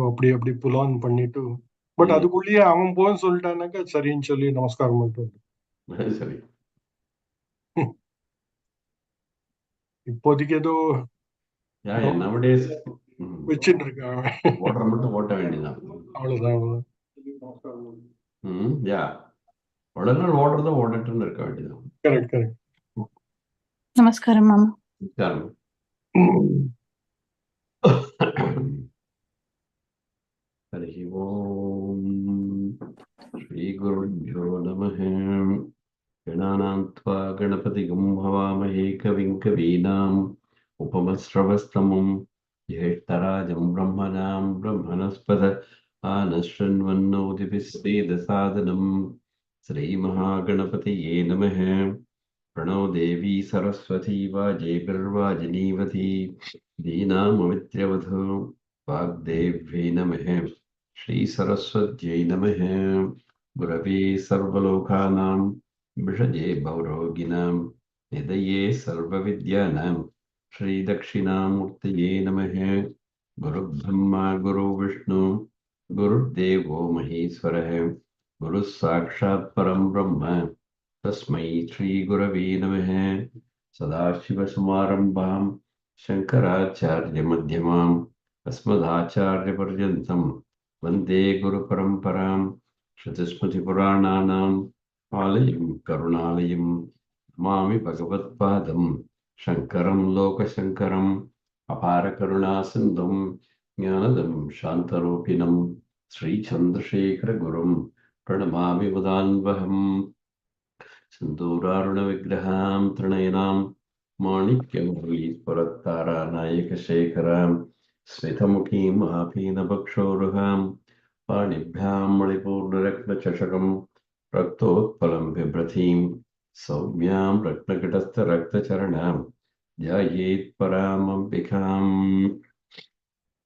அப்படி அப்படி புலான் பண்ணிட்டு பட் அதுக்குள்ளேயே அவன் போன்னு சொல்லிட்டானாக்கா சரின்னு சொல்லி நமஸ்காரம் பண்ணிட்டு சரி. இப்போதைக்கு ஏதோ nowadays வச்சுட்டு இருக்கான். ஓடுற மட்டும் ஓட்ட வேண்டியதான். அவ்வளவுதான். யா அவ்வளவு நாள் ஓடுறதோ ஓடட்டுன்னு இருக்க வேண்டியதான். Correct correct. நமஸ்காரம் மாமா. நமஸ்காரம். ஹரி ஓம் ஸ்ரீ குருभ्यो நமः. गणानां त्वा गणपतिगं हवामहे कविं कवीनाम् उपमश्रवस्तमं ज्येष्ठराजं ब्रह्मणां ब्रह्मणस्पद आनशृण्वन्नोतिभिश्रीदसादनं श्रीमहागणपतये नमः. प्रणो देवी सरस्वती वाजेभिर्वाजिनीवती दीनाममित्रवधू वाग्देव्यै नमः. श्रीसरस्वत्यै नमः. गुरवे सर्वलोकानां विषजे भवरोगिणां निधये सर्वविद्यानां श्रीदक्षिणामूर्तये नमः. गुरुब्रह्मा गुरुविष्णु गुरुर्देवो महेश्वरः गुरुः साक्षात् परं ब्रह्म तस्मै श्रीगुरवे नमः. सदाशिवसमारम्भां शङ्कराचार्यमध्यमाम् अस्मदाचार्यपर्यन्तं वन्दे गुरुपरम्परां. श्रुतिस्मृतिपुराणानाम् आलयं करुणालयं नमामि भगवत्पादं शङ्करं लोकशङ्करम् अपारकरुणासिन्धुं ज्ञानदं शान्तरूपिणं श्रीचन्द्रशेखरगुरुं प्रणमामि मुदान्वहम्. सिन्दूरारुणविग्रहां त्रिनयनां माणिक्यमुरलीस्फुरत्तारानायकशेखरां स्मितमुखीं आफीनपक्षोरुहां पाणिभ्यां मणिपूर्णरत्नचषकं रक्तोत्पलं बिभ्रतीं सौम्यां रत्नकटस्थरक्तचरणां ध्यायेत् परामम्बिकाम्.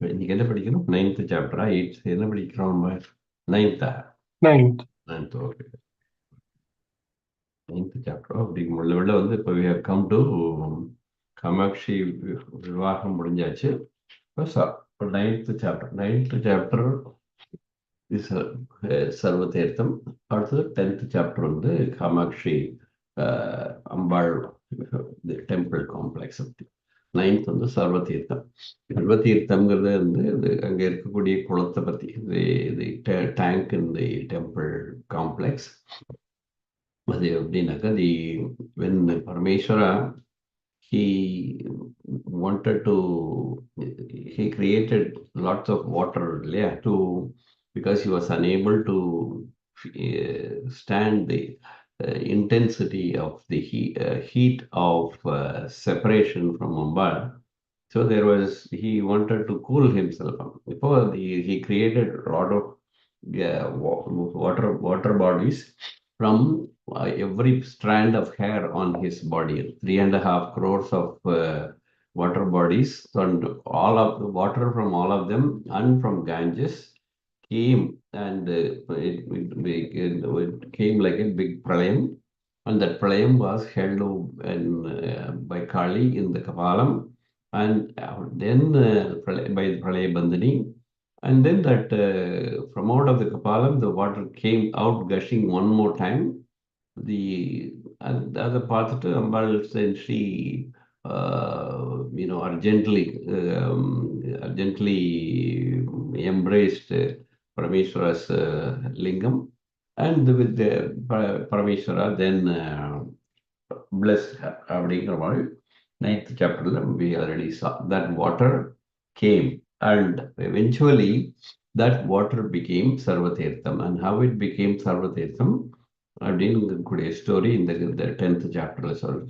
இன்னைக்கு என்ன படிக்கணும்? 9th சாப்டரா? 8th என்ன படிக்கிறோம்? 9th. ஓகே. 9th chapter அப்படிங்கிற உள்ள வந்து இப்போ we have come to Kamakshi விவாகம் முடிஞ்சாச்சு. இப்போ 9th chapter இஸ் சர்வதீர்த்தம். அடுத்தது 10th chapter வந்து காமாட்சி அம்பாள் டெம்பிள் காம்ப்ளெக்ஸ். 9th வந்து சர்வதீர்த்தம். சர்வதீர்த்தம்ங்கிறது வந்து அங்கே இருக்கக்கூடிய குளத்தை பற்றி, the tank in the temple complex. அது எப்படின்னாக்கா when Parameshwara he created lots of water because he was unable to stand the intensity of the heat of separation from Ambal. So he wanted to cool himself. Before he created a lot of water bodies from every strand of hair on his body. 3.5 crores of water bodies, and all of the water from all of them and from Ganges came, and it came like a big pralayam, and that pralayam was held by Kali in the Kapalam, and then by the Pralaya Bandhani. And then that from out of the Kapalam, the water came out gushing one more time. The other part of Ambal said she, urgently embraced Parameshwara's lingam, and with the Parameshwara then blessed her. 9th chapter, we already saw that water came, and eventually that water became Sarvatirtham. And how it became Sarvatirtham, அப்படின்னுக்கூடிய story இந்த 10th chapterல சொல்றேன்.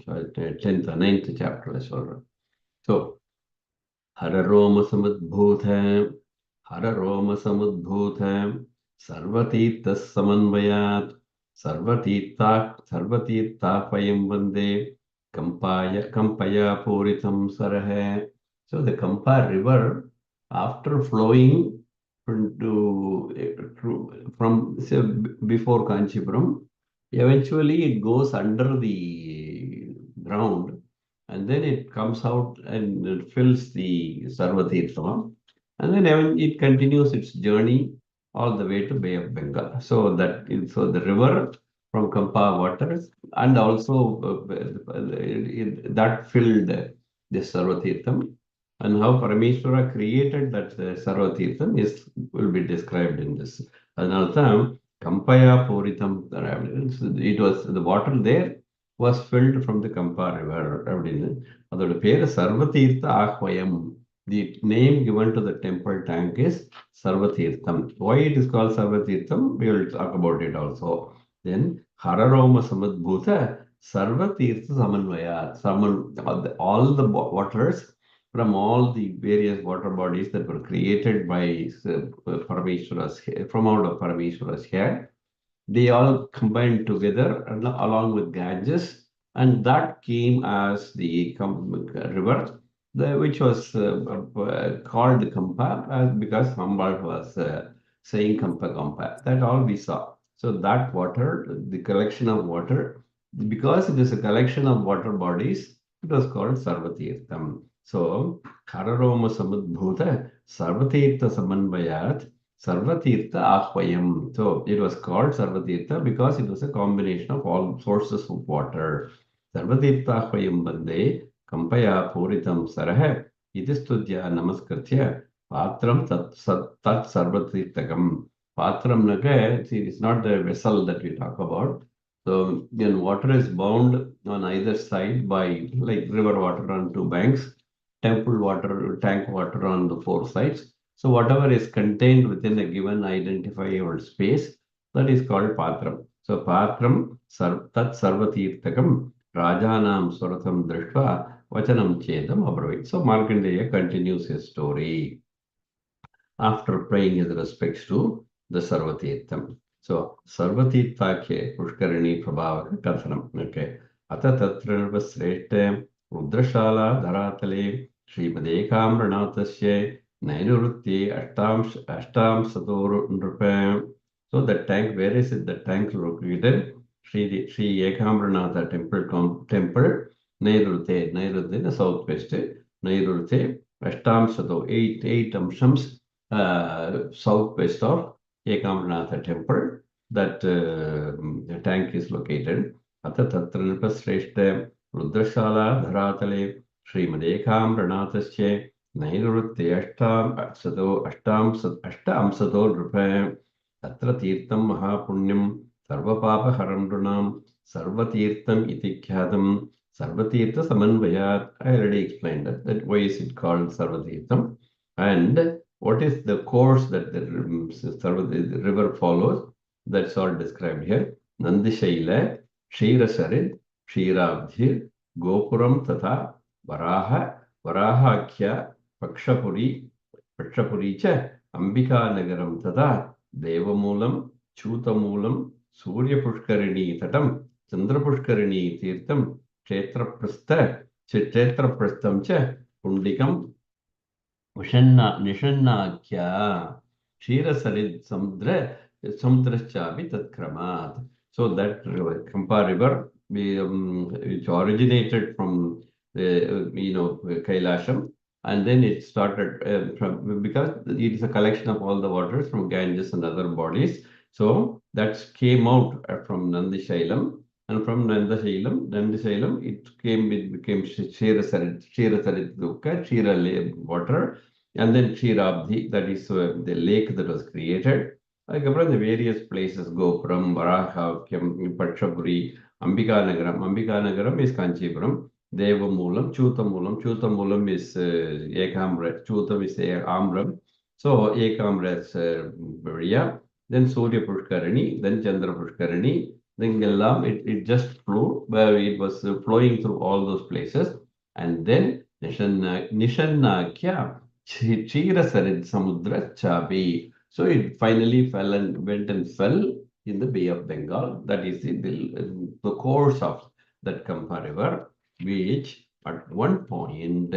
9th chapterல சொல்றேன். So ஹரரோமசமுத்பூத சர்வதீர்த்த சமன்வயாத் சர்வதீர்த்தாபயம் வந்தே கம்பயா பூரிதம் சரஹ. So the Kampa river, after flowing from before Kanchipuram, eventually it goes under the ground, and then it comes out and it fills the Sarvatirtham. and then it continues its journey all the way to Bay of Bengal. So the river from Kampa waters, and also that filled the Sarvatirtham, and how Parameshwara created that Sarvatirtham will be described in this. Another Kampaya Puritam, it was the water there was filled from the Kampa river. அதோட பேரு சர்வதீர்த்த ஆஹ்வயம். The name given to the temple tank is Sarvatirtham. Why it is called Sarvatirtham? We will talk about it also. Then Hararoma Samadbhuta Sarvatirtha Samanvaya. All the waters from all the various water bodies that were created by Parameshwara's, from out of Parameshwara's hair, they all combined together along with Ganges, and that came as the river, which was called Kampa because Hambal was saying Kampa Kampa. That all we saw. So that water, the collection of water, because it is a collection of water bodies, it was called Sarvatirtham. So Kararoma Samadbhuta Sarvatirtha Samanvayat Sarvatirtha Ahvayam. So it was called Sarvatirtha because it was a combination of all sources of water. Sarvatirtha Ahvayam Bande Kampaya Puritam Sarah Idistudya Namaskritya Patram Tat Sarvatirthakam. Patram Naga, see, it's not the vessel that we talk about. So when water is bound on either side by like river water on two banks, temple water, tank water on the four sides. So whatever is contained within a given identifiable space, that is called patram. So patram tat sarvatirthakam rajanam suratam drishva vachanam chedam abravit. So Markandeya continues his story after paying his respects to the Sarvatirtham. So Sarvatirthakhe Pushkarini Prabhavaka Kathanam. Okay. Ata Tatra Sreshte Rudrashala Dharatale Srimade Kamranathasya Nainurutye Ashtam Sator Nrupa. So the tank, where is it? The tank located? Sri Ekamranatha temple, Nairute, in the southwest, Nairute, Ashtam Sato, eight amshams southwest of Ekamranatha temple, that the tank is located. Ata Tatra Sreshte Rudrashala Dharatale Srimade Ekamranathasya Nairute Ashtam Sato Rupa Tatra Tirtham Mahapunyam Sarvapapa Haram Sarvatirtham iti Khyadam Sarvatirtha Samanvayat. I already explained that why is it called Sarvatirtham, and what is the course that the river follows. That's all described here. Nandishaila, Shirasarid, Shirabdhir, Gopuram Tata, Varahakhya, Pakshapuri cha, Ambika Nagaram Tata, Devamulam, Chutamulam, Surya Pushkarini Tatam, Chandra Pushkarini Tirtham, Kshetra cha, Pundikam, Nishanakya, Shirasarid Samudraschavi Tatkramat. So that river, Kampa river, which originated from Kailasham, and then it started because it is a collection of all the waters from Ganges and other bodies. So that came out from Nandishailam, and from Nandishailam, it became Shirasarid Dukka, Shira water, and then Shirabdhi, that is the lake that was created. அதுக்கப்புறம் the various places, Gopuram, Varahakyam, Patshapuri, Ambika Nagaram is Kanchipuram, Devamulam, Chutamulam is Ekamra, Chutam is Amram. So Ekamra is Bariya, then Surya Pushkarini, then Chandra Pushkarini, then Gellam, it just flew, where it was flowing through all those places. And then Nishanakya, Chirasarid Samudra Chabi. So it finally went and fell in the Bay of Bengal. That is the course of that Kampa river, which at one point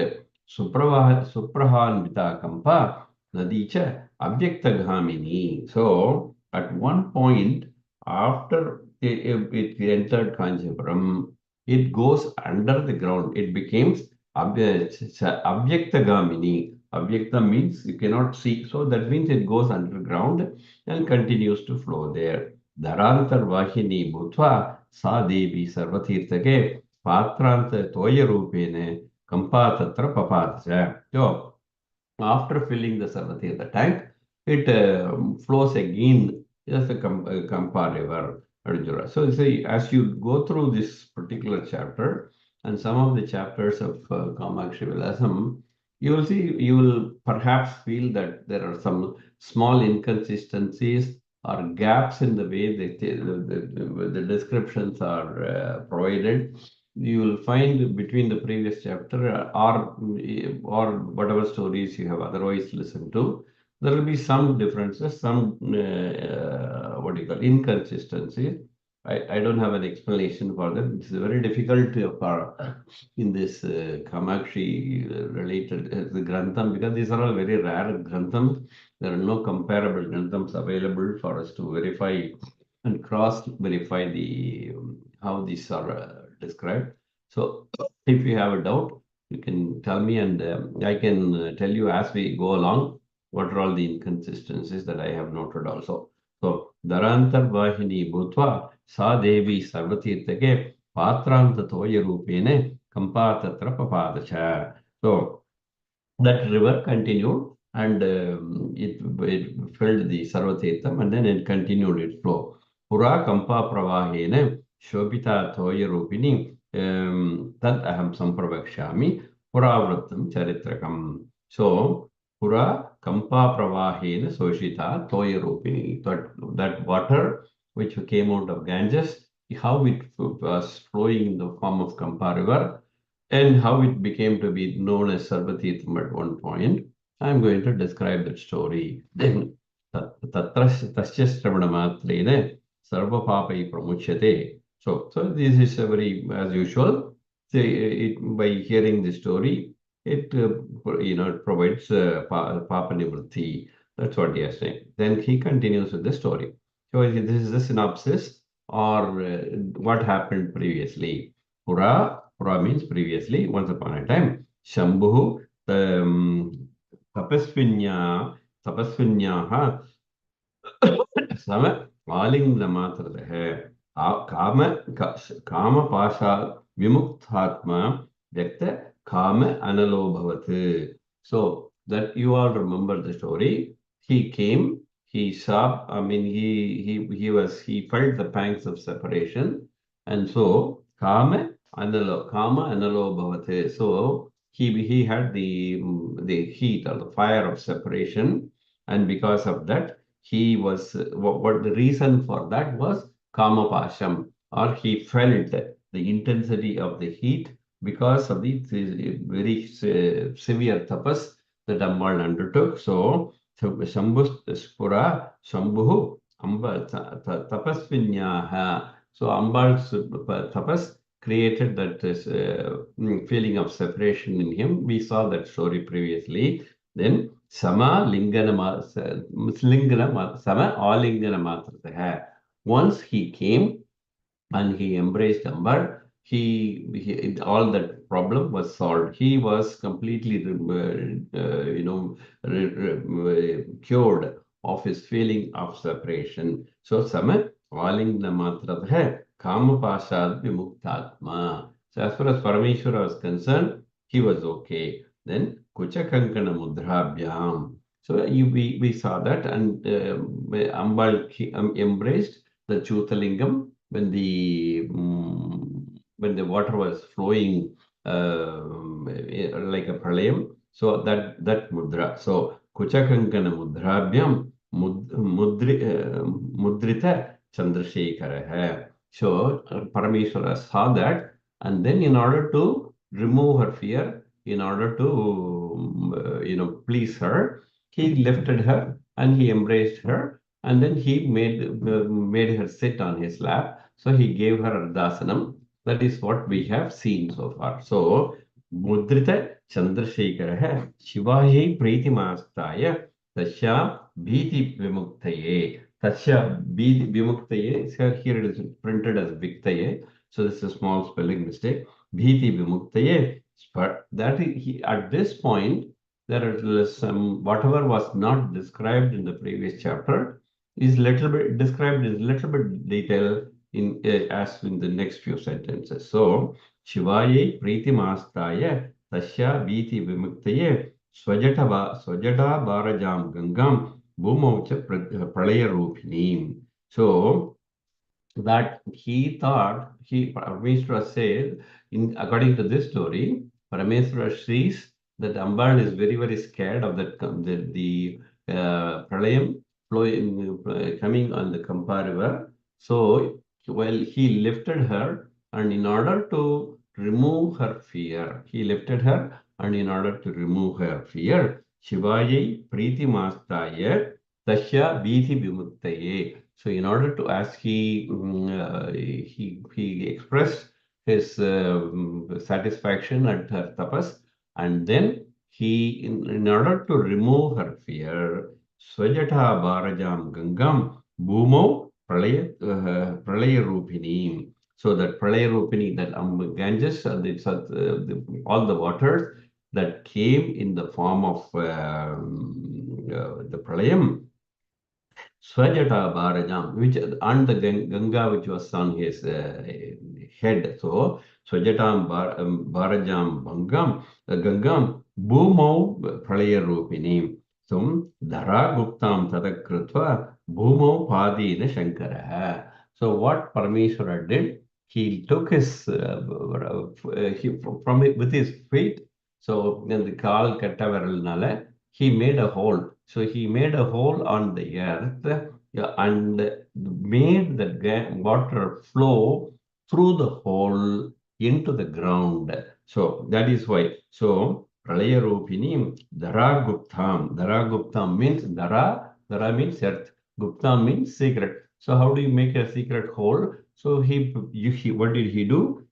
Suprahanvita Kampa Nadicha Abhyakta. So at one point, after it entered Kanchipuram, it goes under the ground. It becomes Abhyakta. Avyaktam means you cannot see. So that means it goes underground and continues to flow there. Dharantar Vahini Bhutva Sa Devi Sarvatirthake Patranta Toya Rupene Kampa Tatra Papadja. So after filling the Sarvatirtha tank, it flows again as the Kampa river, Arjuna. So you see, as you go through this particular chapter and some of the chapters of Kamakshi Vilasam, you will see, you will perhaps feel that there are some small inconsistencies or gaps in the way the descriptions are provided. You will find between the previous chapter or whatever stories you have otherwise listened to, there will be some differences, some what do you call inconsistencies. I don't have an explanation for them. It's very difficult for in this Kamakshi related the Grantham, because these are all very rare Granthams. There are no comparable Granthams available for us to verify and cross verify the how these are described. So if you have a doubt, you can tell me, and I can tell you as we go along what are all the inconsistencies that I have noted also. So Dharantar Vahini Bhutva Sa Devi Sarvatirthake Patranta Toya Rupene Kampa Tatra Papadacha. So that river continued and it filled the Sarvatirtham, and then it continued its flow. Pura Kampa Pravahene Shobita Thoya Rupini Tad Aham Sampravakshami Puravratam Charitrakam. So Pura Kampa Pravahene Soshita Thoya Rupini. That water which came out of Ganges, how it was flowing in the form of Kampa river, and how it became to be known as Sarvatirtham at one point. I'm going to describe that story. Then Tasya Shravanamathrene Sarva Papai Pramuchyate. So this is a very, as usual, by hearing the story, it it provides Papa Nivritti. That's what he is saying. Then he continues with the story. So this is the synopsis or what happened previously. Pura means previously, once upon a time. Shambhu tapasvinyaha सम आलिङ्गनमात्रतः काम कामपाशा विमुक्तात्मा व्यक्त काम analobhavat. So that you all remember the story. He came, he saw, I mean, he felt the pangs of separation, and so kama analobhavat. So he had the heat or the fire of separation, and because of that he was what the reason for that was kamapasham, or he felt the intensity of the heat because of the very severe tapas that Ammal undertook. So Shambhu Spura Shambhu Amba tapasvinyaha. So Ambal's tapas created that feeling of separation in him. We saw that story previously. Then Sama Lingana Sama Alingana Matrataha. Once he came and he embraced Ambar, all that problem was solved. He was completely cured of his feeling of separation. So Sama Alingana Matrataha Kamapashad Vimuktatma. So as far as Parameshwara was concerned, he was okay. Then Kuchakankana Mudrabhyam. So we saw that, and Ambal embraced the Chuthalingam when the water was flowing like a pralayam. So that mudra. So Kuchakankana Mudrabhyam Mudrita Chandrasekhara. So Parameshwara saw that, and then in order to remove her fear, in order to please her, he lifted her and he embraced her, and then he made her sit on his lap. So he gave her Ardasanam. That is what we have seen so far. So Mudrita Chandrasekhara Shivahi Pritimasthaya Tasya Bhiti Vimuktaye. Tasya Bhiti Vimuktaye. Here it is printed as Viktaye. So this is a small spelling mistake. Bhiti Vimuktaye. But that at this point, there is some whatever was not described in the previous chapter is little bit described in little bit detail in as in the next few sentences. So Shivayai Pritimasthaya Tasya Viti Vimuktaye Swajata Bharajam Gangam Bhumaucha Pralaya Rupini. So that he thought, Parameshwara said, according to this story, Parameshwara sees that Ambal is very, very scared of the Pralayam flowing, coming on the Kampa river. So, well, he lifted her, and in order to remove her fear, he lifted her, and in order to remove her fear, Shivayai Priti Mastaya Tasya Vidhi Vimuktaye. So in order to, as he expressed his satisfaction at her tapas, and then in order to remove her fear, Swajata Bharajam Gangam Bhumo Pralaya Rupini. So that Pralaya Rupini, that Ganges, all the waters that came in the form of the Pralayam, Swajata Bharajam, which and the Ganga which was on his head. So Swajatam Bharajam Bangam Gangam Bhumau Pralaya Rupini. So Dhara Guptam Tadakrutva Bhumau Padina Shankara. So what Parameshwara did, he took his from it with his feet. So in the Kal Kattavaralnala, he made a hole. So he made a hole on the earth, and made the water flow through the hole into the ground. So that is why. So Pralaya Rupini Dara Guptam. Dara Guptam means Dara. Dara means earth. Guptam means secret. So how do you make a secret hole? So what did he do?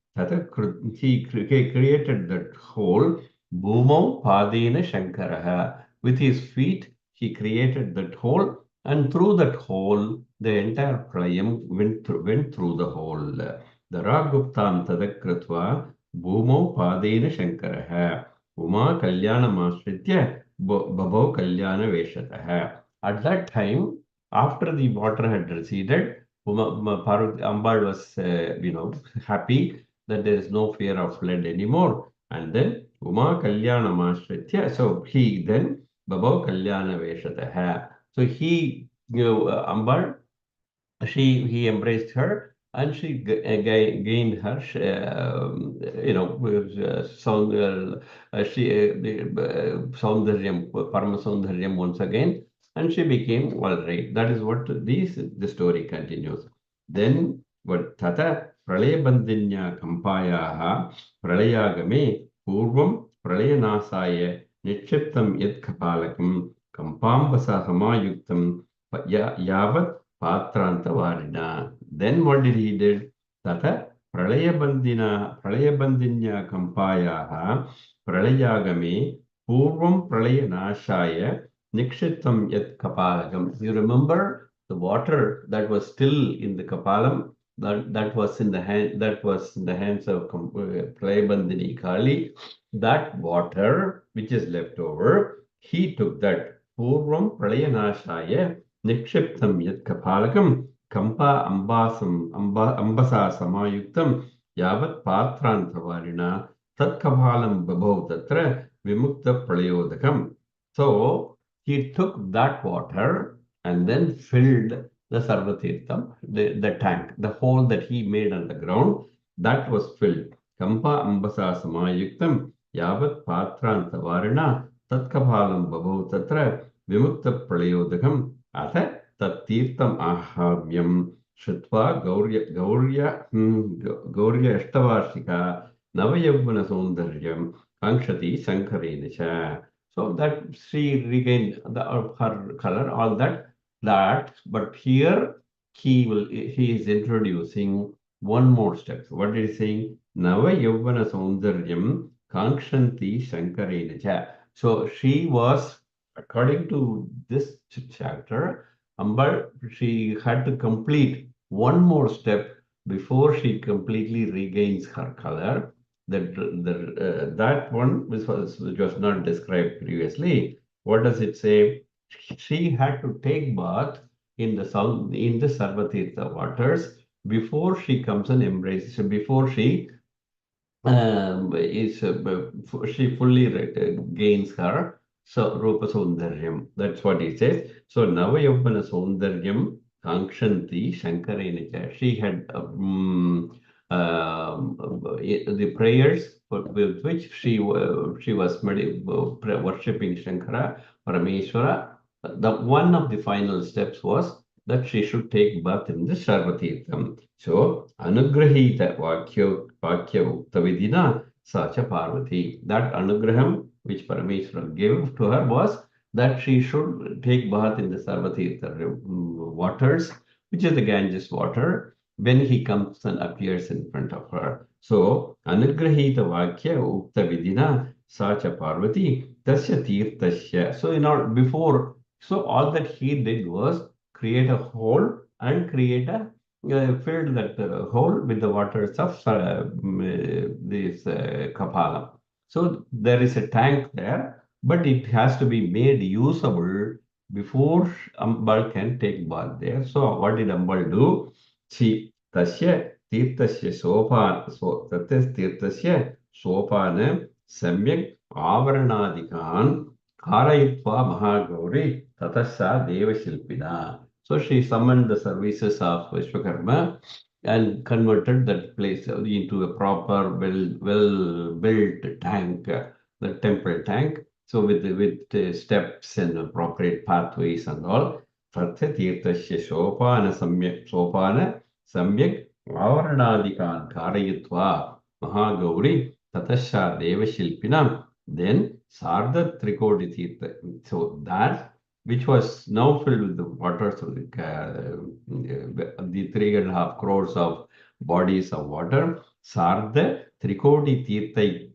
He created that hole. Bhumau Padena Shankaraha. With his feet, he created that hole, and through that hole, the entire Pralayam went through the hole. Dharaguptam Tadakritva Bhumau Padena Shankaraha Uma Kalyana Masritya Babau Kalyana Veshataha. At that time, after the water had receded, Ambal was, happy that there is no fear of flood anymore. And then Uma Kalyana Masritya. So he then Babau Kalyana Veshataha. So Ambal, he embraced her, and she gained her, Saundaryam, Paramasaundaryam once again, and she became all right. That is what the story continues. Then what Tata Pralayabandhinya Kampayaha Pralayagame Purvam Pralayanasaya Nitchiptam Yat Kapalakam Kampambasa Samayuktam Yavat Patranta Varina. Then what did he did? Tata Pralayabandhinya Kampayaha Pralayagame Purvam Pralayanashaya Nikshitam Yat Kapalakam. You remember the water that was still in the Kapalam, that was in the hands of Pralayabandhini Kali. That water which is left over, he took that Purvam Pralayanashaya Nikshiptam Yat Kapalakam Kampa Ambasa Samayuktam Yavat Patrantavarina Tat Kapalam Babau Tatra Vimukta Pralayodakam. So he took that water and then filled the Sarvatirtham, the tank, the hole that he made on the ground, that was filled. Kampa Ambasa Samayuktam Yavat Patrantavarina Tat Kapalam Babau Tatra Vimukta Pralayodakam. अथ तत्तीर्थम् आहाव्यं श्रुत्वा गौर्य अष्टवार्षिका नवयौवनसौन्दर्यं काङ्क्षति शङ्करेण च. So that she regained her color, all that, but here he is introducing one more step. What is he saying? Navayavvana kangshanti shankarena cha. So she was, according to this chapter, Ambal, she had to complete one more step before she completely regains her color. that one which was not described previously. What does it say? She had to take bath in the Sarvatirtha waters before she comes and embraces, before she she fully gains her Rupa Saundaryam. That's what he says. So Navayavana Saundaryam Kankshanti Shankarenacha. She had the prayers with which she was worshipping Shankara, Parameshwara. The one of the final steps was that she should take birth in the Sarvatirtham. So, Anugrahita Vakya Uktavidina Sacha Parvati. That Anugraham which Parameshwara gave to her was that she should take bath in the Sarvatirtha waters, which is the Ganges water, when he comes and appears in front of her. So, Anugrahita Vakya Uktavidina Sacha Parvati Tasya Tirtasya. So, before, so all that he did was create a hole and create a filled that hole with the waters of this Kapala. So there is a tank there, but it has to be made usable before Ambal can take bath there. So what did Ambal do? She tasya tirtasya tatas tirtasya sopana samyak avaranadikan karayitva mahagauri tatasa devashilpina. So she summoned the services of Vishwakarma and converted that place into a proper, well built tank, the temple tank. So with steps and appropriate pathways and all. Tatya tirtasya sopana samyak avaranadikan karayitva mahagauri tatasya devashilpinam. Then Sardha Trikodi Tirtha. So that which was now filled with the waters of the 3.5 crores of bodies of water. Sardha Trikodi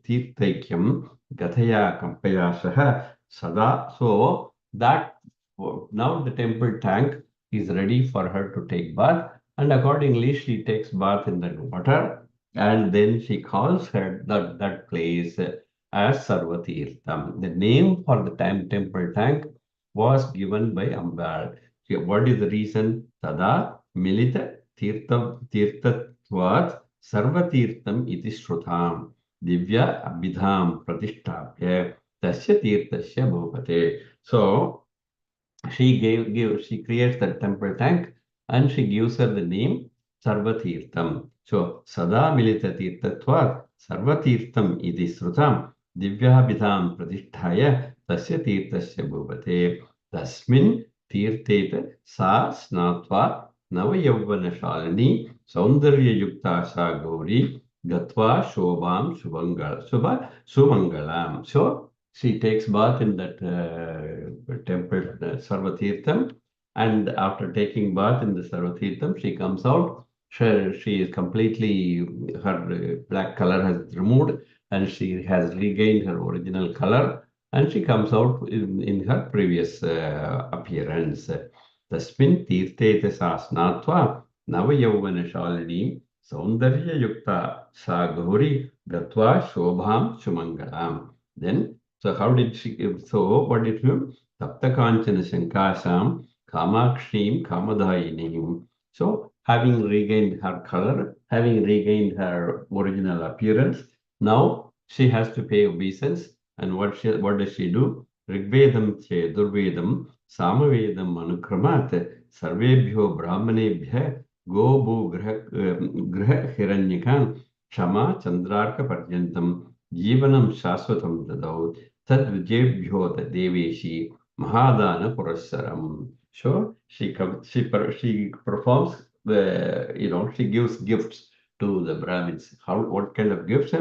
Tirthaikyam Gathaya Kampayashaha Sada. So that now the temple tank is ready for her to take bath, and accordingly she takes bath in that water, and then she calls her that place as Sarvatirtham. The name for the temple tank was given by Ambal. What is the reason? Tada Milita Tirtatvat Sarvatirtham iti Shrutam Divya Abhidham Pratishtapya Tasya Tirtasya Bhupate. So she creates the temple tank and she gives her the name Sarvatirtham. So Sada Milita Tirtatvat Sarvatirtham iti Shrutam Divyabhidham Pratisthaya Tasya Tirtasya Bhupate. Tasmin Tirteta Sa Snatva Navayavana Shalini Saundarya Yukta Sa Gauri Gatva Shobham Sumangalam. So she takes bath in that temple Sarvatirtham, and after taking bath in the Sarvatirtham, she comes out. She is completely, her black color has removed and she has regained her original color, and she comes out in her previous appearance. Tasmin tirtete sa snatva navayavana shalini saundarya yukta sa gauri gatva shobham sumangalam. Then, so how did she, so what did she, tapta kanchana shankasham kamakshim kamadayinim. So having regained her color, having regained her original appearance, now she has to pay obeisance. And what does she do? Rigvedam che durvedam samavedam anukramat sarvebhyo brahmanebhya go grha hiranyakan shama chandrarka paryantam jivanam shaswatam dadau tad vijebhyo deveshi mahadana purassaram. So she performs she gives gifts to the Brahmins. What kind of gifts?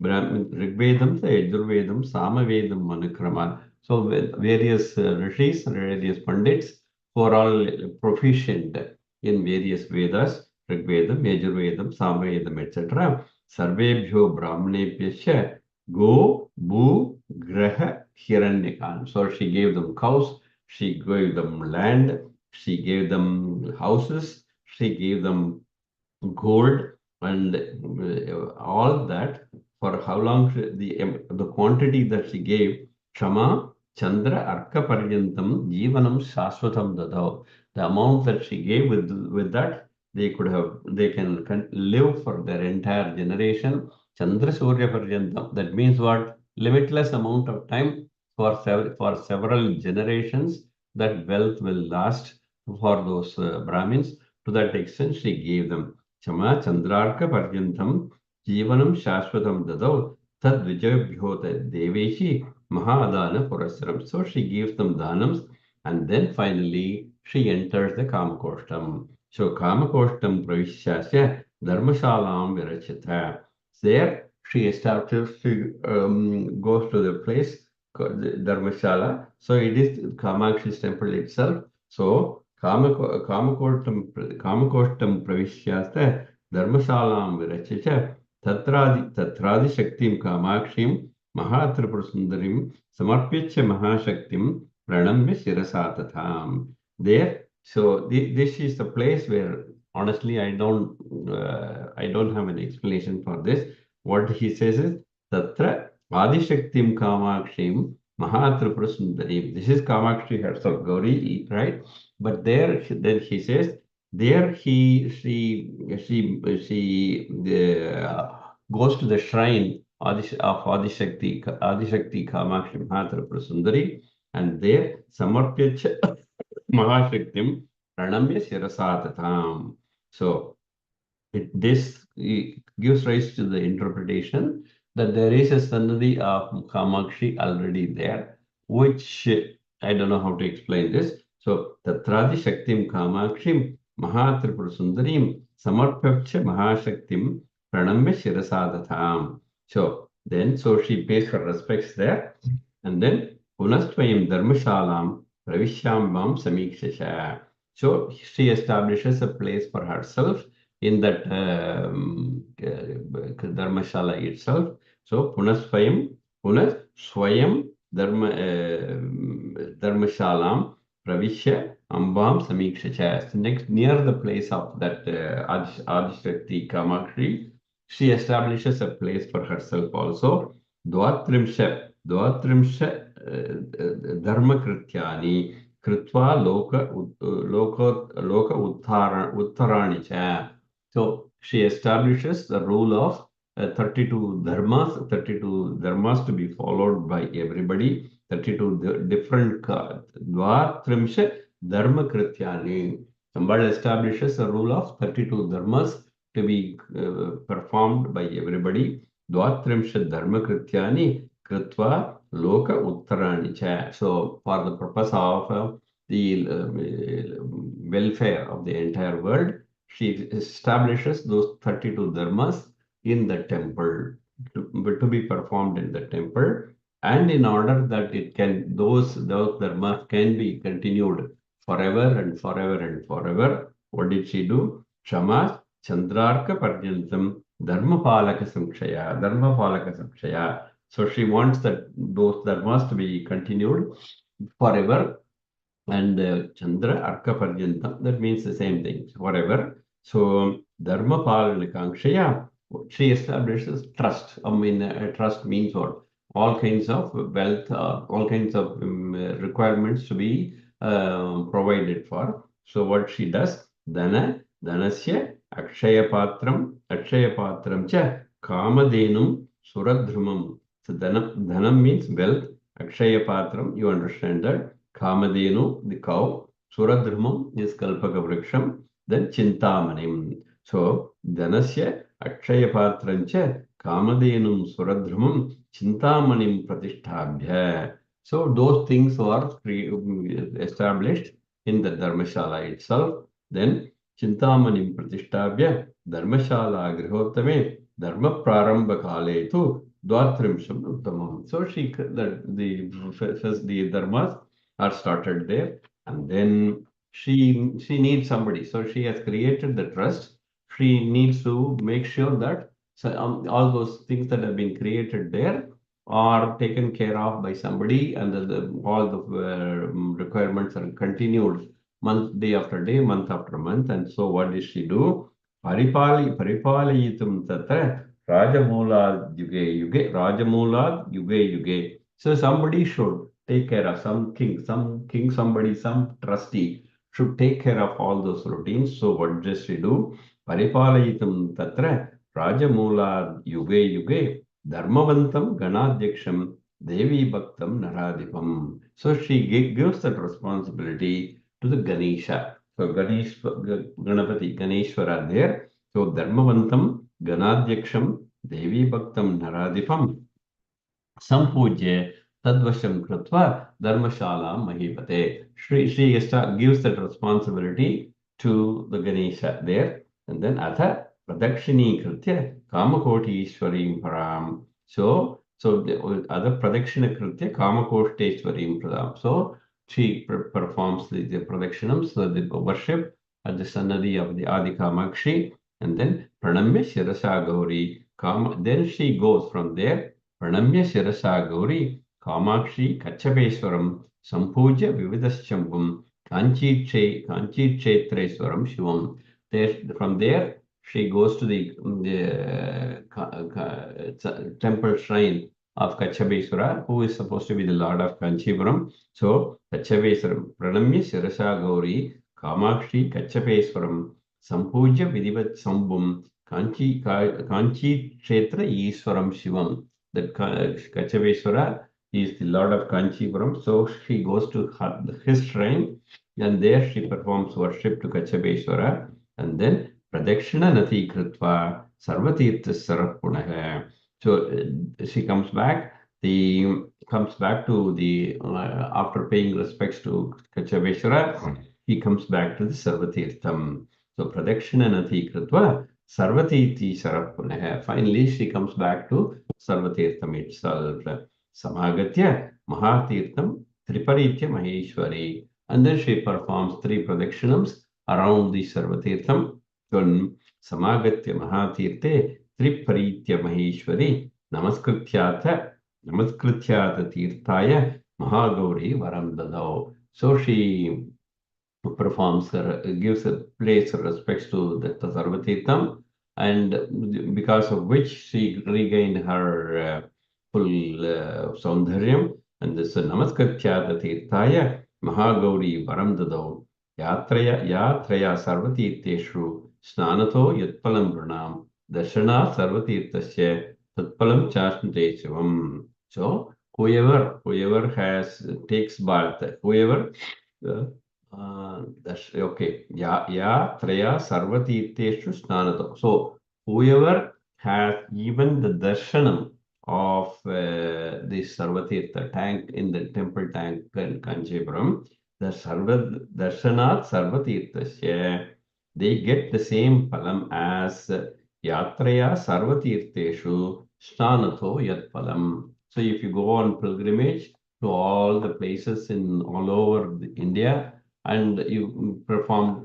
Rigvedam, Yajurvedam, Samavedam, Manukraman. So various rishis, various pandits who are all proficient in various Vedas, Rigvedam, Yajurvedam, Samavedam, etc. Sarvebhyo Brahmanebhyasya Go, Bu, Graha, Hiranyakan. So she gave them cows, she gave them land, she gave them houses, she gave them gold, and all that for how long the quantity that she gave, Kshama Chandra Arka Paryantam Jivanam Shashvatam Dadao. The amount that she gave with that, they can live for their entire generation. Chandra Surya Paryantam. That means what? Limitless amount of time for several generations. That wealth will last for those Brahmins. To that extent, she gave them. Chama Chandrarka Paryantam Jivanam Shashvatam Dadau Tad Vijayabhyota Deveshi Mahadana Purasram. So she gives them danams, and then finally she enters the Kamakoshtam. So Kamakoshtam Pravishasya Dharmashalam Virachita. There she establishes, she goes to the place called the Dharmashala. So it is Kamakshi's temple itself. So Kamakoshtam Pravishyasta Dharmashalam Virachita Tatradi Shaktim Kamakshim Mahatripusundarim Samarpyacha Mahashaktim Pranamya Shirasatatham. There, so this is the place where honestly I don't have an explanation for this. What he says is Tatra Adishaktim Kamakshim Mahatripusundarim. This is Kamakshi herself, Gauri, right? But there then he says there she goes to the shrine of Adishakti Kamakshi Mahatrapura Sundari, and there Samarpyacha Mahashaktim Pranamya Shirasatatam. So this gives rise to the interpretation that there is a Sannadhi of Kamakshi already there, which I don't know how to explain this. So Tatradi Shaktim Kamakshim Mahatripura Sundarim Samarpyacha Mahashaktim Pranamya Shirasadatham. So she pays her respects there, and then Punastvayam Dharmashalam Pravishambam Samikshasha. So she establishes a place for herself in that Dharmashala itself. So Punasvayam Dharmashalam Pravishya Ambam Samikshacha. Next, near the place of that Adishakti Kamakshi, she establishes a place for herself also. Dvatrimsha Dharmakrityani Kritva Loka Uttarani Cha. So she establishes the rule of 32 dharmas to be followed by everybody. 32 different Dvatrimsha Dharmakrityani. Somebody establishes a rule of 32 dharmas to be performed by everybody. Dvatrimsha Dharmakrityani Kritva Loka Uttarani Cha. So for the purpose of the welfare of the entire world, she establishes those 32 dharmas in the temple to be performed in the temple, and in order that those dharmas can be continued forever and forever and forever. What did she do? Shama Chandrarka Paryantam Dharmapalaka Samshaya. So she wants that those dharmas to be continued forever. And Chandra Arka Paryantam, that means the same thing, forever. So Dharma Palanakanksha, she establishes trust. Trust means what? All kinds of wealth, all kinds of requirements to be provided for. So what she does, Danasya Akshaya Patram cha Kamadenum Suradhrumam. So Dhanam means wealth, Akshaya Patram, you understand that. Kamadenu, the cow. Suradhrumam is Kalpaka Vriksham. Then Chintamanim. So Dhanasya Akshaya Patrancha Kamadenum Suradhrumam Chintamanim Pratishtabhya. So those things were established in the Dharmashala itself. Then Chintamanim Pratishtabhya Dharmashala Grihotame Dharma Prarambha Kale tu Dvatrimsham Uttamam. So the dharmas are started there, and then she needs somebody. So she has created the trust. She needs to make sure that all those things that have been created there are taken care of by somebody, and all the requirements are continued day after day, month after month. And so what does she do? Paripalayitum tatra Rajamulad Yuge Yuge. So somebody should take care of some king, somebody, some trustee should take care of all those routines. So what does she do? Paripalayitam tatra Rajamulad Yuge Dharmavantam Ganadhyaksham Devi Bhaktam Naradipam. So she gives that responsibility to the Ganesha. So Ganapati, Ganeshwara there. So Dharmavantam Ganadhyaksham Devi Bhaktam Naradipam Sampujya Tadvasham Kritva Dharmashala Mahipate. She gives that responsibility to the Ganesha there. And then Atha Pradakshini Kritya Kamakoti Ishwarim Param. So the other Pradakshina Kritya Kamakoteshwarim Param. So she performs the Pradakshinams, so the worship at the Sannadhi of the Adi Kamakshi, and then Pranamya Shirasa Gauri. Then she goes from there. Pranamya Shirasa Gauri Kamakshi Kachapeswaram Sampujya Vividaschambum Kanchi Kshetreswaram Shivam. From there, she goes to the temple shrine of Kachapeswara, who is supposed to be the Lord of Kanchipuram. So, Kachapeswaram Pranamya Shirasa Gauri Kamakshi Kachapeswaram Sampujya Vidivat Sambum Kanchi Kshetra Iswaram Shivam. That Kachaveshwara is the Lord of Kanchipuram. So she goes to his shrine, and there she performs worship to Kachaveshwara, and then Pradakshina Nati Kritva Sarvatirtha Sarapunaha. So she comes back. Comes back to the after paying respects to Kachaveshwara, he comes back to the Sarvatirtham. So Pradakshina Nati Kritva Sarvatirthi Sarapunaha. Finally, she comes back to Sarvatirtham itself. Samagatya Mahatirtham Triparitya Maheshwari. And then she performs 3 pradakshinams around the Sarvatirtham. Samagatya Mahatirthe Triparitya Maheshwari Namaskrityata Tirthaya Mahagauri Varam Dadao. So she performs gives a place of respects to the Sarvatirtham, and because of which she regained her full Saundharyam. And this Namaskrityata Tirthaya Mahagauri Varam Dadau Yatraya Sarvatirtheshu Snanato Yatpalam Pranam Darshana Sarvatirthasya Tatpalam Chasnate Shivam. So whoever takes bath, whoever okay. Ya Traya Sarvatirtheshu Snanato. So whoever has even the darshanam of this Sarvatirtha tank in the temple tank in Kanchipuram, the Darshanat Sarvatirthasya, they get the same palam as Yatraya Sarvatirtheshu Snanato Yat Palam. So if you go on pilgrimage to all the places in all over India, and you perform,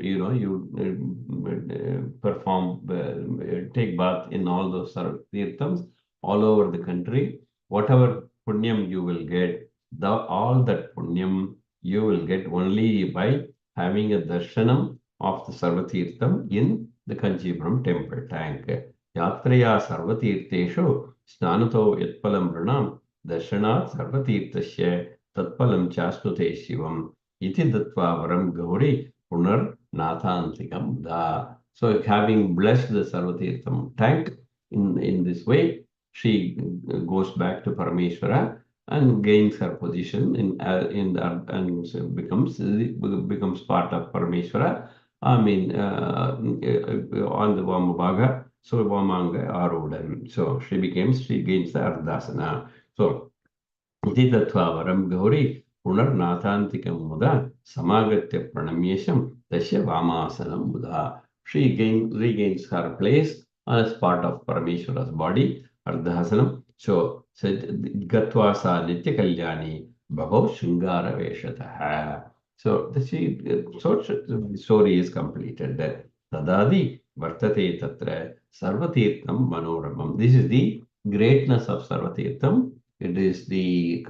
take bath in all those tirthams all over the country, whatever punyam you will get, all that punyam you will get only by having a darshanam of the Sarvatirtham in the Kanchipuram temple tank. Yatraya Sarvatirtheshu Snanato Yatpalam Pranam Darshanat Sarvatirthasya Tatpalam Chastute Shivam Iti Dattva Varam Gauri Punar Nathantikam Da. So having blessed the Sarvatirtham tank in this way, she goes back to Parameshwara and gains her position and becomes part of Parameshwara. I mean, on the Vamabhaga, so Vamanga Arudan. So she gains the Ardhasana. So Iti Dattva Varam Gauri Punar Nathantikam Muda Samagatya Pranamyesham Tasya Vamasanam Muda. She regains her place as part of Parameshwara's body, Ardhasanam. So Gatvasa Nitya Kalyani Bhavo Shingara Veshataha. So the story is completed. Tadadi Vartate Tatra Sarvatirtham Manoramam. This is the greatness of Sarvatirtham. It is it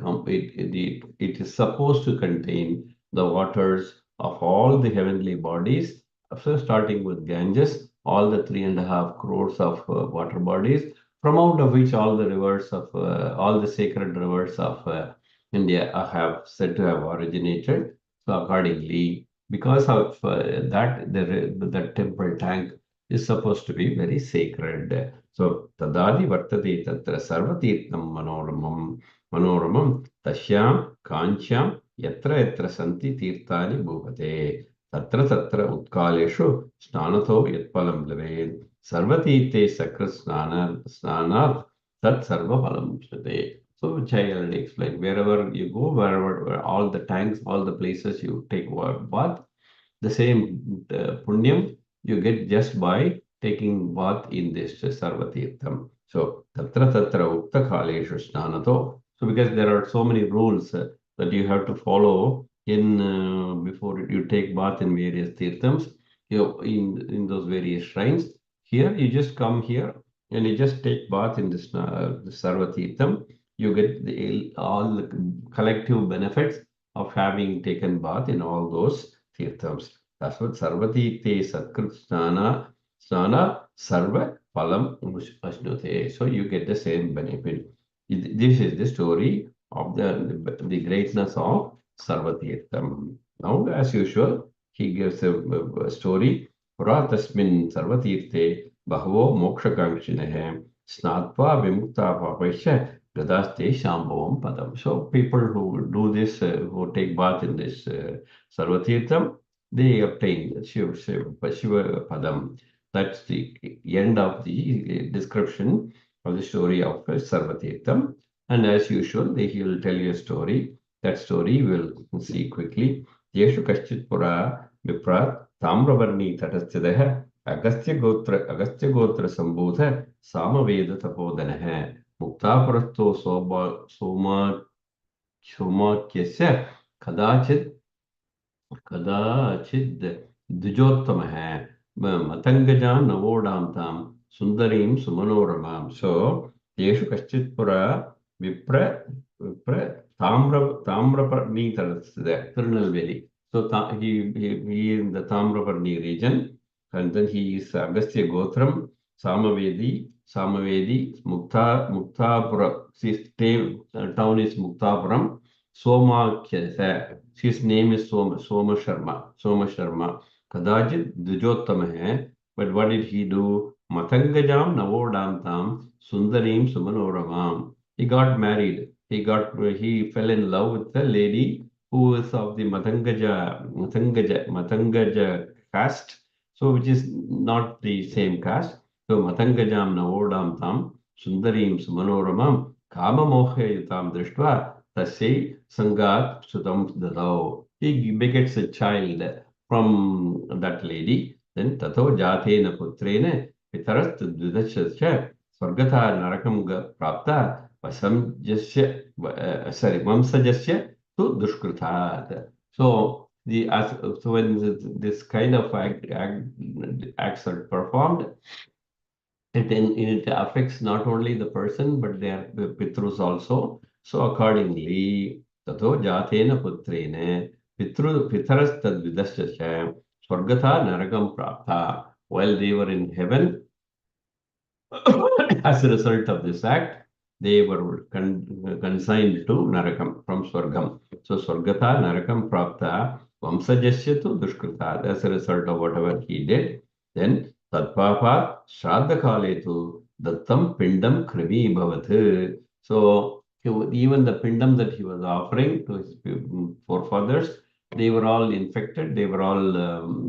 is supposed to contain the waters of all the heavenly bodies. So starting with Ganges, all the 3.5 crores of water bodies, from out of which all the rivers of all the sacred rivers of India have said to have originated. So accordingly, because of that, the temple tank is supposed to be very sacred. So tadadi vartate tatra sarvatirtham manoramam tashyam kancham yatra yatra santi tirthani bhuvate tatra tatra utkaleshu snanato yatpalam lave sarvatirthe sakra snanat tat sarva palam shrute. So which I already explained. Wherever you go, wherever all the tanks, all the places you take bath, the same punyam you get just by taking bath in this Sarvatirtham. So tatra tatra ukta khaleshu snanato. So because there are so many rules that you have to follow in before you take bath in various tirthams, in those various shrines. Here you just come here and you just take bath in this Sarvatirtham. You get all the collective benefits of having taken bath in all those tirthams. That's what Sarvatite Satkrit Snana Sarva Palam Ashnute. So you get the same benefit. This is the story of the greatness of Sarvatirtham. Now, as usual, he gives a story. Pura tasmin Sarvatirthe Bahavo Mokshakangshinehe Snatva Vimukta Papesha Gadaste Shambhavam Padam. So people who do this, who take bath in this Sarvatirtham, they obtain Shiva Padam. That's the end of the description of the story of Sarvatirtham. And as usual, he will tell you a story. That story we'll see quickly. Yeshu Kashchit Pura Viprat Tamravarni Tatasthidah Agastya Gotra Sambodha Samaveda Tapodanaha Muktapurasto Somakyasya Kadachit Dujottamah Matangajam Navodam Tam Sundarim Sumanoramam. So Yeshu Kashchit Pura Vipra Tamraparni Tarasthida Tirunelveli. So he in the Tamraparni region, and then he is Agastya Gotram, Samavedi, Muktapura. His town is Muktapuram. Soma, his name is Soma Sharma. Kadajit Dujottama. But what did he do? Matangajam Navodam Sundarim Sumanoramam. He got married. He fell in love with the lady who is of the Matangaja caste. So which is not the same caste. So Matangajam Navodam Tam Sundarim Sumanoramam Kama Mohe Yutam Drishtva Tasei Sangat Sutam Dadao. He begets a child from that lady. Then Tato Jatena Putrene Pitarast Dvidachascha Swargatha Narakam Prapta Vamsajasya to Dushkrutat. So when this kind of acts are performed, it affects not only the person but their pitrus also. So accordingly, tato jatena putrene pitaras tad vidasya swargatha narakam prapta. While they were in heaven, as a result of this act, they were consigned to Narakam from Swargam. So Swargatha Narakam Prapta Vamsajasya to Dushkrita. As a result of whatever he did, then Tatpapa Shraddha Kaletu Dattam Pindam Krimi Bhavat. So even the Pindam that he was offering to his forefathers, they were all infected. They were all,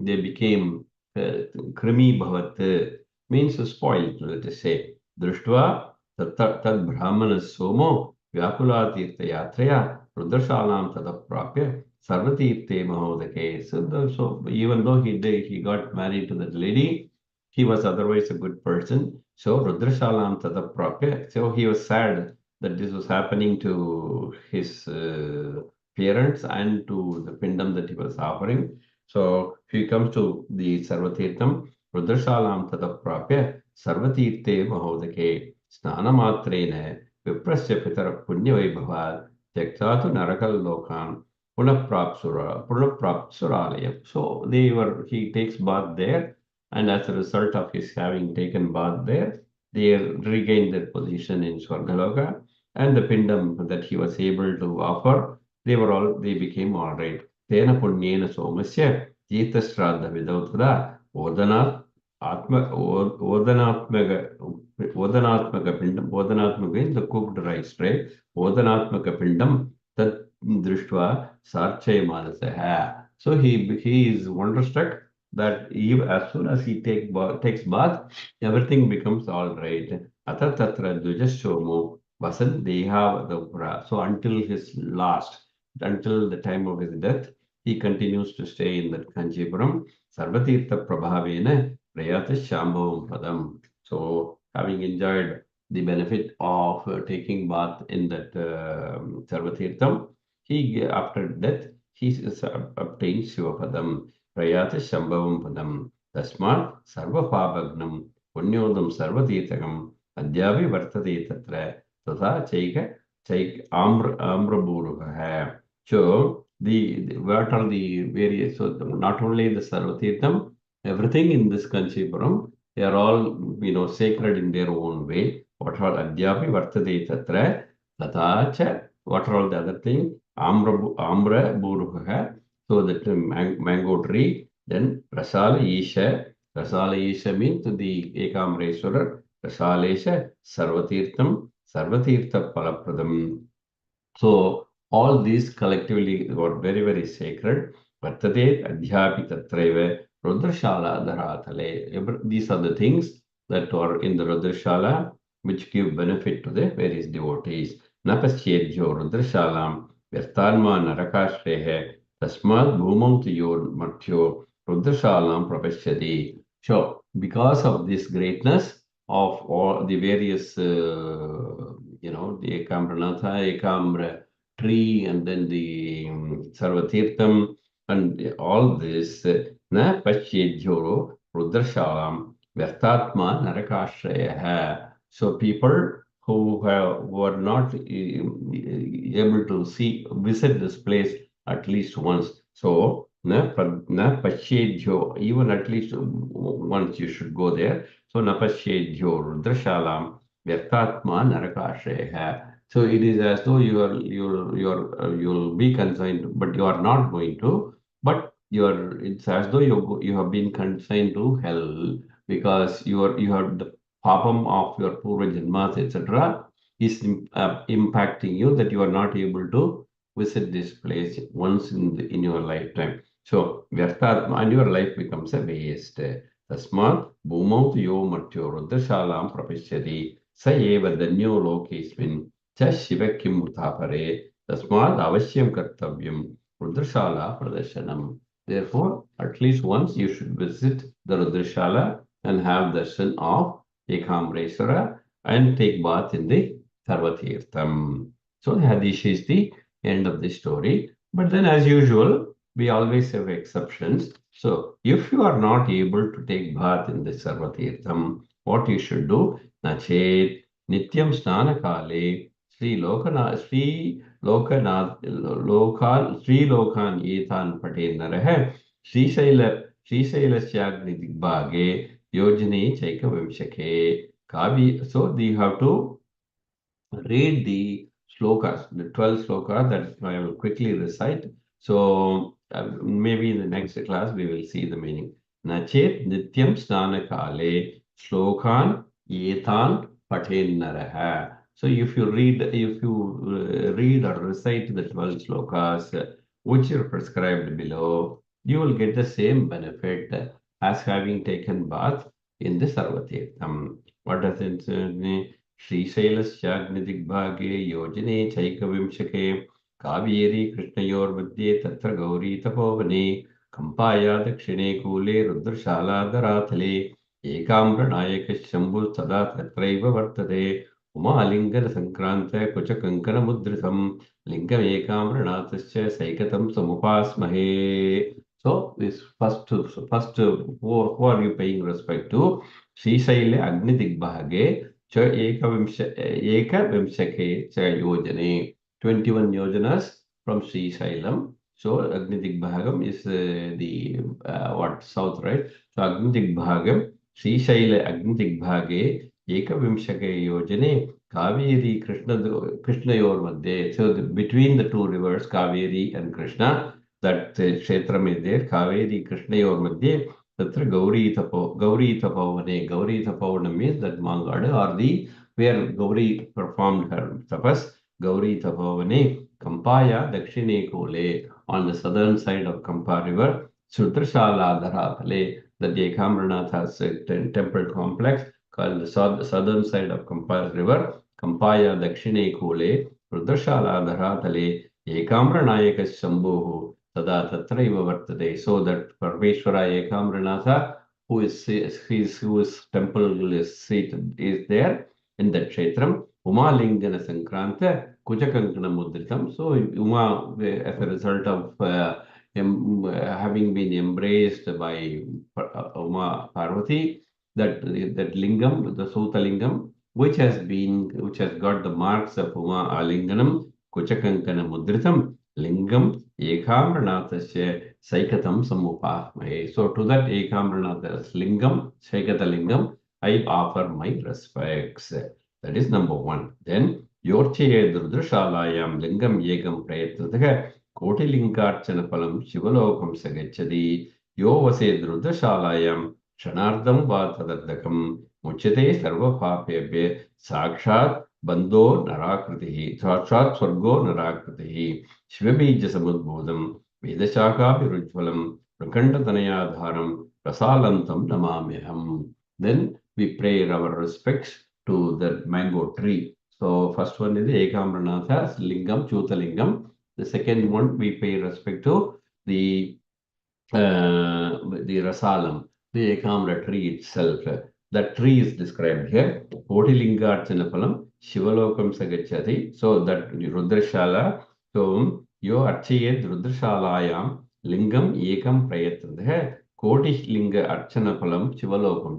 they became Krimi Bhavat. Means spoiled, let us say. Drishtva tad brahmana somo vyakula tirtha yatraya rudrashalam tadaprapya sarvatirthe mahodake. So even though he got married to that lady, he was otherwise a good person. So rudrashalam tadaprapya. So he was sad that this was happening to his parents and to the pindam that he was offering. So he comes to the Sarvatirtham. Rudrashalam tadaprapya sarvatirthe mahodake snanamatrena viprasya pitara punyavaibhavat tyaktatu narakal lokan punapprapsuralayam. So he takes bath there, and as a result of his having taken bath there, they regained their position in Swargaloka, and the pindam that he was able to offer, they became all right. Tena punyena somasya jitashraddha vidautada odana atma odanatmaga odanatmaga pindam odanatmaga in the cooked rice, right? Odanatmaga pindam tat drishtva sarchay manasaha. So he is wonderstruck that as soon as he takes bath, everything becomes all right. Ata tatra dvijashomo vasan deha vadavra. So until the time of his death, he continues to stay in that Kanchipuram. Sarvatirtha Prabhavena Prayata Shambhavam Padam. So having enjoyed the benefit of taking bath in that Sarvatirtham, after death, he obtains Shivapadam. Prayata Shambhavam Padam. Tasmat Sarvapabhagnam Punyodam Sarvatirthakam Adyavi Vartate Tatra Tata Chaik Amra hai. So what are the various, so not only the Sarvatirtham, everything in this Kanchipuram, they are all, sacred in their own way. What are Adyapi Vartate Tatra Tatacha, what are all the other thing? Amra Buruha, so that mango tree, then Rasala Isha means the Ekamreswarar, Rasalesha, Sarvatirtha Palapradam. So all these collectively were very, very sacred. Vartate Adhyapi Tatraiva Rudrashala Dharatale. These are the things that are in the Rudrashala which give benefit to the various devotees. Napaschedjo Rudrashalam Virtanma Narakashrehe Tasmad Bhumamtiyo Matyo Rudrashalam Prapashyati. So because of this greatness of all the various the Ekambranatha, Ekambra tree, and then the Sarvatirtham, and all this, Na Paschedjoro Rudrashalam Vyartatma Narakashraya. So people who are not able to visit this place at least once. So na Paschedjo, even at least once you should go there. So na Paschedjo Rudrashalam Vyartatma Narakashraya. So it is as though you'll be consigned, but you are not going to. But it's as though you have been consigned to hell because you have the papam of your purva janmas, etc. is impacting you that you are not able to visit this place once in your lifetime. So vyartatma, and your life becomes a waste. Tasmat bhumau yo matyo rudrashalam prapishyati स एव धन्यो लोकेऽस्मिन् च शिव किं वृथापरे तस्माद् अवश्यं कर्तव्यं रुद्रशाला प्रदर्शनम्. Therefore, at least once you should visit the Rudrashala and have darshan of Ekamreswara and take bath in the Sarvatirtham. So this is the end of the story. But then as usual, we always have exceptions. So if you are not able to take bath in the Sarvatirtham, what you should do? Nachet Nityam Snana Kale Sri Lokan Etan Pate Naraha Sri Shaila Syagni Digbage Yojane Chaika Vimshake Kavi. So you have to read the slokas, the 12 slokas that I will quickly recite. So maybe in the next class we will see the meaning. Nachet Nityam Snana Kale Slokan Etan Paten Naraha. So if you read or recite the 12 slokas which are prescribed below, you will get the same benefit as having taken bath in the Sarvatirtham. What does it mean? श्रीशैलस्याग्निदिग्भागे योजने चैकविंशके कावेरी कृष्णयोर्मध्ये तत्र गौरी तपोवने कम्पाया दक्षिणे कूले रुद्रशालाधरातले एकाम्रनायकः शम्भुस्तदा तत्रैव वर्तते उमालिङ्गनसङ्क्रान्त कुचकङ्कणमुद्रितं लिङ्गमेकाम्रनाथस्य सैकतं समुपास्महे. So this first who are you paying respect to? Srishaila Agnidigbhage Cha Ekavimshake Cha Yojane. 21 yojanas from Srishailam. So Agnidigbhagam is the south, right? So Agnidigbhagam, Srishaila Agnidigbhage एकविंशके योजने Kaveri Krishnayor Madhye. So between the two rivers, Kaveri and Krishna, that Kshetram is there. Kaveri Krishnayor Madhye. Tatra Gauri Tapavane. Gauri Tapavana means that Mangada or the where Gauri performed her tapas. Gauri Tapavane. Kampaya Dakshine Kole on the southern side of Kampa river. Sutrashala Dharatale. The Ekamranath has a temple complex called the southern side of Kampa river. Kampaya Dakshine Kule, Rudashala Dharatale, Ekamranayaka Shambhu, Tada Tatraiva Vartate. So that Parmeshwara Ekamranatha, whose temple is seated, is there in that Kshetram, Umalingana Sankranta, Kuchakankana Mudritam. So Uma, as a result of having been embraced by Uma Parvati, that lingam, the Suta lingam, which has got the marks of Uma Alinganam, Kuchakankana Mudritam, Lingam, Ekamranathasya Saikatam Samupahmahe. So to that Ekamranatha's Lingam, Saikata Lingam, I offer my respects. That is number one. Then Yorche Drudrashalayam Lingam Yegam Prayatrataka Kotilinkarchana Palam Shivalokam Sagachadi Yo Vase Drudrashalayam Shanardam Vatadardakam Muchate Sarva Papebe Sakshat Bando Narakritihi Sakshat Swargo Narakritihi Shivabija Samudbodham Vedashaka Virujvalam Prakanda Tanayadharam Prasalantam Namamiham. Then we pray our respects to the mango tree. So first one is the Ekamranatha's Lingam, Chutalingam. The second one we pay respect to the Rasalam, the Ekamra tree itself. That tree is described here. Kotilingarchanapalam, Shivalokam Sagachati. So that Rudrashala. So yo archayed Rudrashalayam Lingam Ekam Prayatradha Koti Linga Archanapalam Shivalokam.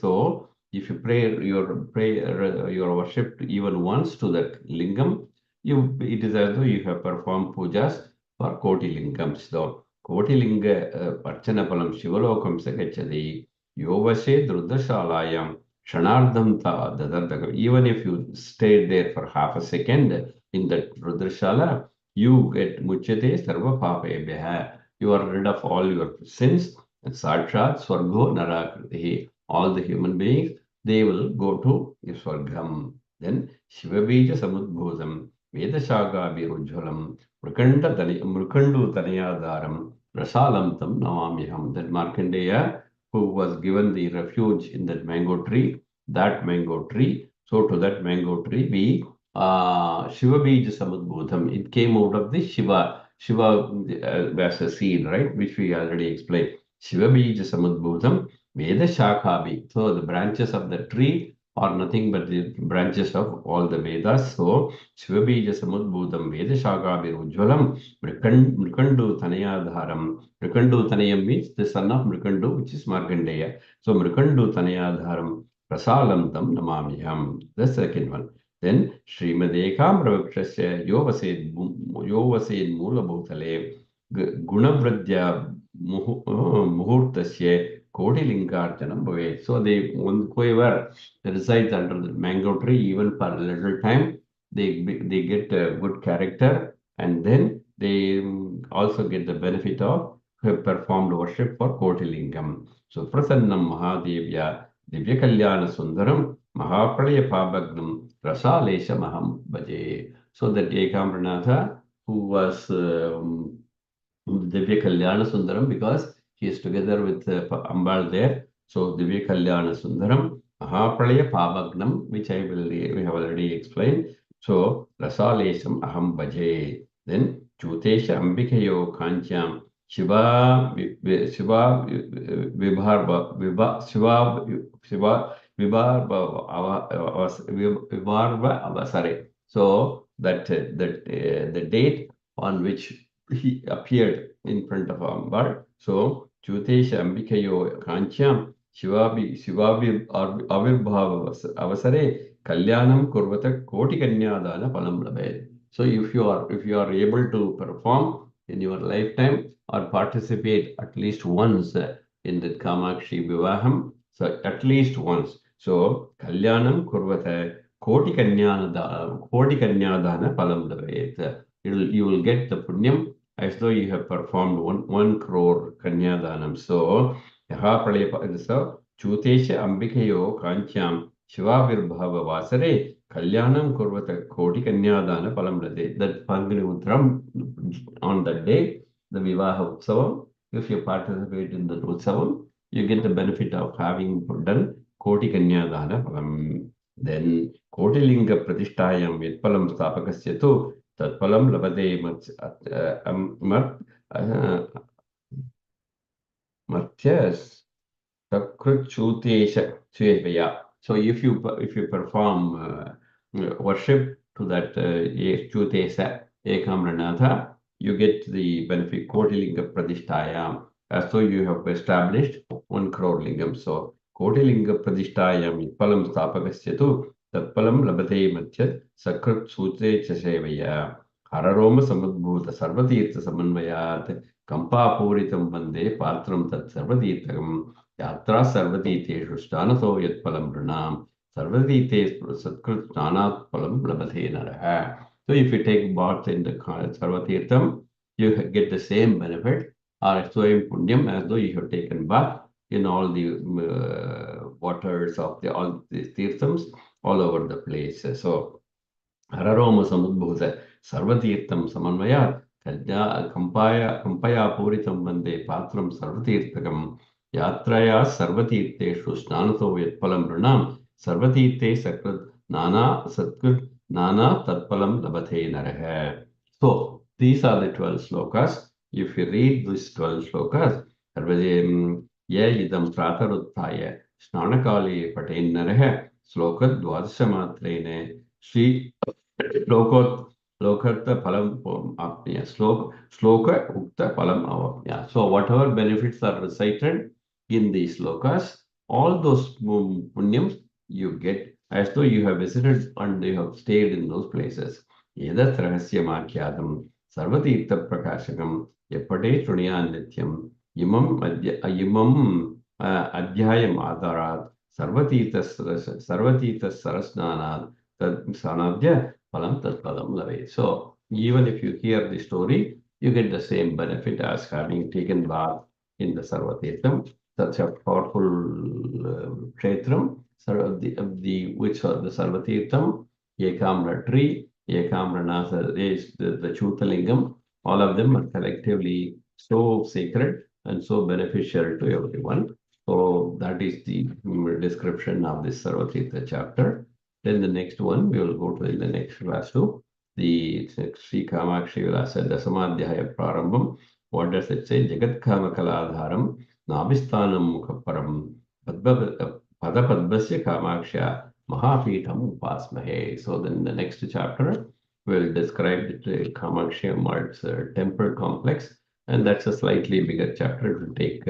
So if you pray your worship even once to that lingam, it is as though you have performed pujas for Koti lingams. So Kotilinga Archanapalam Shivalokam Sagachadi Yovase Drudrashalayam Shanardam Dadardaka. Even if you stayed there for half a second in that Rudrashala, you get Muchate Sarva Papebeha. You are rid of all your sins. And Sakshat Swargo Narakriti. All the human beings, they will go to Swargam. Then Shivabija Samudbhusam, Vedashaka Birujvalam, Mrukandu Tanayadaram, Rasalam Tam Namamiham. That Markandeya, who was given the refuge in that mango tree, so to that mango tree, we Shivabija Samudbhutam, it came out of the Shiva as a seed, right, which we already explained. Shivabija Samudbhutam, Veda Shakhabi. So the branches of the tree are nothing but the branches of all the Vedas. So Shivabija Samudbhutam Veda Shakhabi Ujvalam Mrikandu Tanayadharam. Mrikandu Tanayam means the son of Mrikandu, which is Markandeya. So Mrikandu Tanayadharam Prasalam Tam Namamiham. The second one. Then Srimad Ekamravakshasya Yovased Mula Bhutale Gunavradya Muhurtasya Kotilinkarchanam Bhave. So whoever resides under the mango tree, even for a little time, they get a good character, and then they also get the benefit of performed worship for Kotilingam. So Prasannam Mahadevya Divya Kalyana Sundaram Mahapralaya Pabagnam Rasalesha Maham Bhaje. So that Ekamranatha, who was Divya Kalyana Sundaram, because he is together with Ambal there. So Divya Kalyana Sundaram, Mahapralaya Pabagnam, which we have already explained. So Rasalesham Aham Bhaje. Then Chutesha Ambikayo Kancham Shiva Vibharva Avasare. So that the date on which he appeared in front of Ambar. So Chutesha Ambikayo Kancham Shivabi Avirbhava Avasare Kalyanam Kurvata Koti Kanyadana Palam Labhe. So if you are able to perform in your lifetime or participate at least once in the Kamakshi Vivaham, so at least once. So Kalyanam Kurvata Koti Kanyadana Palam Lavet. You will get the punyam as though you have performed one crore Kanyadanam. So Yaha Pralaya Chutesha Ambikayo Kancham Shivavirbhava Vasare Kalyanam Kurvata Koti Kanyadana Palam Lade. That Pangani Utram on that day, the Vivaha Utsavam, if you participate in the Utsavam, you get the benefit of having done Koti Kanyadana Palam. Then Kotilinga Pratishtayam Yatpalam Stapakasya tu Tatpalam Labade Martyas Sakruchutesha. So if you perform worship to that Chutesa Ekamranatha, you get the benefit Kotilinga Pratishtayam, as though you have established 1 crore lingam. So Kotilinga Pratishtayam Palam Stapakasya tu Tatpalam Labate Matchat Sakrut Sute Chasevaya Hararoma Samudbhuta Sarvatirtha Samanvayat Kampa Puritam Bande Patram Tat Sarvatirtham Yatra Sarvatiteshu Stanato Yat Palam Pranam Sarvatites Satkrit Stanat Palam Labate Naraha. So if you take bath in the Sarvatirtham, you get the same benefit or same punyam as though you have taken bath in all the waters of all these tirthams all over the place. So Hararoma Samudbhuta Sarvatirtham Samanvaya Kampaya Puritam Vande Patram Sarvatirthakam Yatraya Sarvatirtheshu Snanato Yatpalam Pranam Sarvatirthe Sakrat Nana Satkut Nana Tatpalam Labate Naraha. So these are the 12 slokas. If you read these 12 slokas, Ye Idam Prataruttaya Snanakali Patain Naraha Sloka Dwadasamatrene Sri Lokarta Palam Apnya. Sloka Ukta Palam Avapnya. So whatever benefits are recited in these slokas, all those punyams you get as though you have visited and you have stayed in those places. Yedat Rahasyam Akyadam Sarvatirtha Prakashakam Yapade Trunyan Nityam Imam Adhyayam Adarat Sarvatirtha Sarasnanat Sanabhya Palam Tatpalam Lave. So even if you hear the story, you get the same benefit as having taken bath in the Sarvatirtham, such a powerful kshetram, which are the Sarvatirtham, Ekamra tree, Ekamra Nasa is the Chutalingam. All of them are collectively so sacred and so beneficial to everyone. So that is the description of this Sarvatirtha chapter. Then the next one, we will go to in the next class too. The Sri Kamakshi Vilasam Dasamadhyaya Prarambham. What does it say? Jagat Kamakaladharam Nabhisthanam Mukhaparam Padapadbasya Kamaksha Mahapitham Upasmahe. So then the next chapter will describe the Kamakshi Ammart's temple complex, and that's a slightly bigger chapter. It will take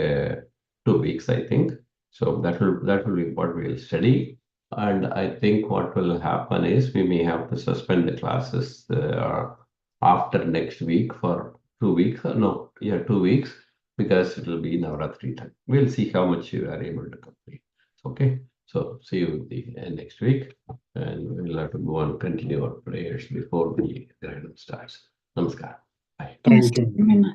2 weeks, I think. So that will be what we will study. And I think what will happen is we may have to suspend the classes after next week for 2 weeks. 2 weeks, because it will be Navratri time. We'll see how much you are able to complete. Okay. So see you next week, and we'll have to go and continue our prayers before the Grahanam starts. Namaskar. Bye. Thank you.